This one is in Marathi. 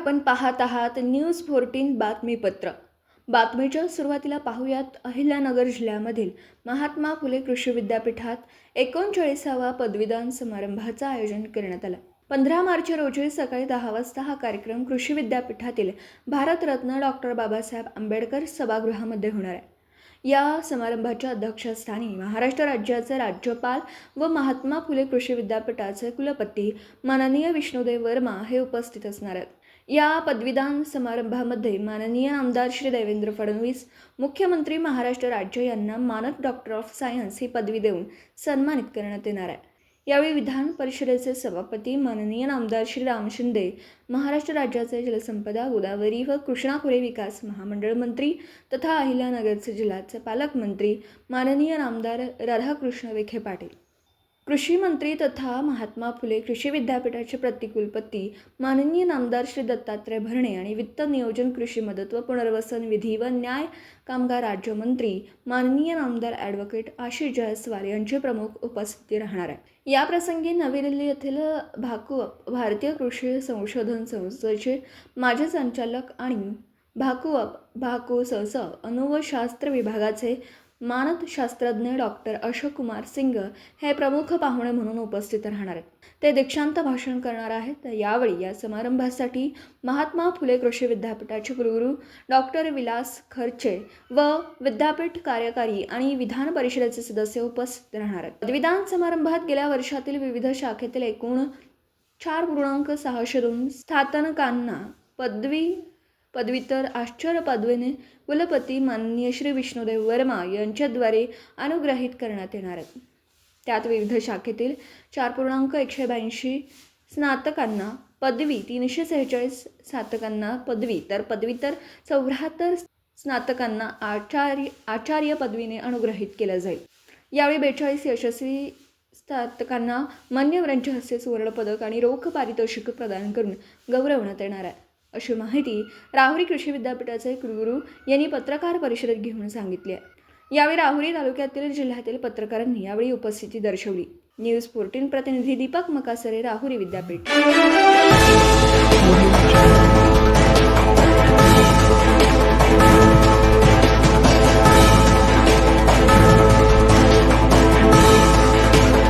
आपण पाहत आहात न्यूज 14 बातमीपत्र. बातमीच्या सुरुवातीला पाहूयात अहिल्यानगर जिल्ह्यामधील महात्मा फुले कृषी विद्यापीठात 39वा पदवीदान समारंभाचं आयोजन करण्यात आलं. 15 मार्च रोजी सकाळी 10 वाजता हा कार्यक्रम कृषी विद्यापीठातील भारतरत्न डॉक्टर बाबासाहेब आंबेडकर सभागृहामध्ये होणार आहे. या समारंभाच्या अध्यक्षस्थानी महाराष्ट्र राज्याचे राज्यपाल व महात्मा फुले कृषी विद्यापीठाचे कुलपती माननीय विष्णुदेव वर्मा हे उपस्थित असणार आहेत. या पदवीदान समारंभामध्ये माननीय आमदार श्री देवेंद्र फडणवीस, मुख्यमंत्री महाराष्ट्र राज्य यांना मानद डॉक्टर ऑफ सायन्स ही पदवी देऊन सन्मानित करण्यात येणार आहे. यावेळी विधान परिषदेचे सभापती माननीय आमदार श्री राम शिंदे, महाराष्ट्र राज्याचे जलसंपदा, गोदावरी व कृष्णा खोरे विकास महामंडळ मंत्री तथा अहिल्यानगरचे जिल्ह्याचे पालकमंत्री माननीय आमदार राधाकृष्ण विखे पाटील, कृषी मंत्री तथा महात्मा फुले कृषी विद्यापीठाचे प्रतिकुलपती माननीय आमदार श्री दत्तात्रय भरणे आणि वित्त नियोजन, कृषी मदत व पुनर्वसन, विधी व न्याय कामगार राज्यमंत्री माननीय आमदार ॲडव्होकेट आशिष जायस्वाल यांची प्रमुख उपस्थिती राहणार आहे. या प्रसंगी नवी दिल्ली येथील भाकुअप भारतीय कृषी संशोधन संस्थेचे माजी संचालक आणि भाकू अनुवशास्त्र विभागाचे मानद शास्त्रज्ञ डॉक्टर अशोक कुमार सिंग हे प्रमुख पाहुणे म्हणून उपस्थित राहणार आहेत. ते दीक्षांत भाषण करणार आहेत. यावेळी या समारंभासाठी महात्मा फुले कृषी विद्यापीठाचे कुलगुरू डॉक्टर विलास खर्चे व विद्यापीठ कार्यकारी आणि विधान परिषदेचे सदस्य उपस्थित राहणार आहेत. पदवीदान समारंभात गेल्या वर्षातील विविध शाखेतील एकूण 4.602 स्नातकांना पदव्युत्तर आचार्य पदवीने कुलपती माननीय श्री विष्णुदेव वर्मा यांच्याद्वारे अनुग्रहित करण्यात येणार आहेत. त्यात विविध शाखेतील 4.182 स्नातकांना पदवी, 346 स्नातकांना पदवी तर पदव्युत्तर 74 स्नातकांना आचार्य पदवीने अनुग्रहित केलं जाईल. यावेळी 42 यशस्वी स्नातकांना मान्यवरांच्या हस्ते सुवर्णपदक आणि रोख पारितोषिक प्रदान करून गौरवण्यात येणार आहे, अशी माहिती राहुरी कृषी विद्यापीठाचे कुलगुरू यांनी पत्रकार परिषदेत घेऊन सांगितली आहे. यावेळी राहुरी तालुक्यातील जिल्ह्यातील पत्रकारांनी यावेळी उपस्थिती दर्शवली. न्यूज 14 प्रतिनिधी दीपक मकासरे, राहुरी विद्यापीठ.